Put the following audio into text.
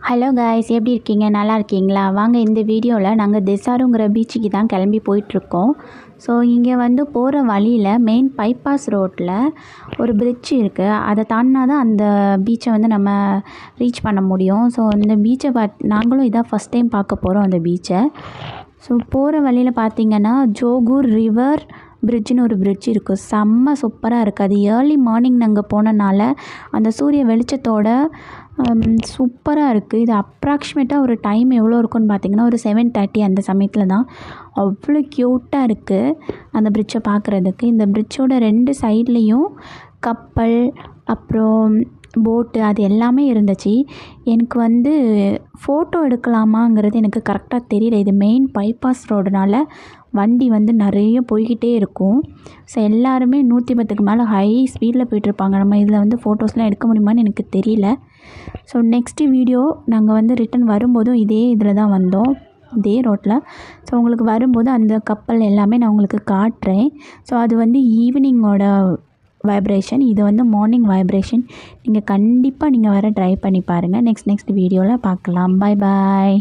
Hello guys, எப்படி இருக்கீங்க? நல்லா இருக்கீங்களா? வாங்க இந்த வீடியோவில் நாங்கள் தெசாருங்கிற பீச்சுக்கு தான் கிளம்பி போயிட்டுருக்கோம். ஸோ இங்கே வந்து போகிற வழியில் மெயின் பைபாஸ் ரோட்டில் ஒரு பிரிட்ஜ் இருக்குது. அதை தாண்டினா தான் அந்த பீச்சை வந்து நம்ம ரீச் பண்ண முடியும். ஸோ இந்த பீச்சை நாங்களும் இதான் ஃபஸ்ட் டைம் பார்க்க போகிறோம் அந்த பீச்சை. ஸோ போகிற வழியில் பார்த்திங்கன்னா ஜோகூர் ரிவர் பிரிட்ஜுன்னு ஒரு பிரிட்ஜ் இருக்குது. செம்ம சூப்பராக இருக்குது. அது ஏர்லி மார்னிங் நாங்கள் போனனால அந்த சூரிய வெளிச்சத்தோட சூப்பராக இருக்குது. இது அப்ராக்சிமேட்டாக ஒரு டைம் எவ்வளோ இருக்குன்னு பார்த்திங்கன்னா ஒரு 7:30 அந்த சமயத்தில் தான். அவ்வளோ க்யூட்டாக இருக்குது அந்த பிரிட்ஜை பார்க்குறதுக்கு. இந்த பிரிட்ஜோட 2 சைட்லேயும் கப்பல் அப்புறம் போட்டு அது எல்லாமே இருந்துச்சு. எனக்கு வந்து ஃபோட்டோ எடுக்கலாமாங்கிறது எனக்கு கரெக்டாக தெரியல. இது மெயின் பைபாஸ் ரோடுனால வண்டி வந்து நிறைய போய்கிட்டே இருக்கும். ஸோ எல்லாருமே 110க்கு மேலே ஹை ஸ்பீடில் போயிட்டுருப்பாங்க. நம்ம இதில் வந்து ஃபோட்டோஸ்லாம் எடுக்க முடியுமான்னு எனக்கு தெரியல. ஸோ நெக்ஸ்ட்டு வீடியோ நாங்கள் வந்து ரிட்டன் வரும்போதும் இதே இதில் தான் வந்தோம், இதே ரோட்டில். ஸோ உங்களுக்கு வரும்போது அந்த கப்பல் எல்லாமே நான் உங்களுக்கு காட்டுறேன். ஸோ அது வந்து ஈவினிங்கோட வைப்ரேஷன், இது வந்து மார்னிங் வைப்ரேஷன். நீங்கள் கண்டிப்பாக வர ட்ரை பண்ணி பாருங்கள். நெக்ஸ்ட் வீடியோவில் பார்க்கலாம். பாய் பாய்.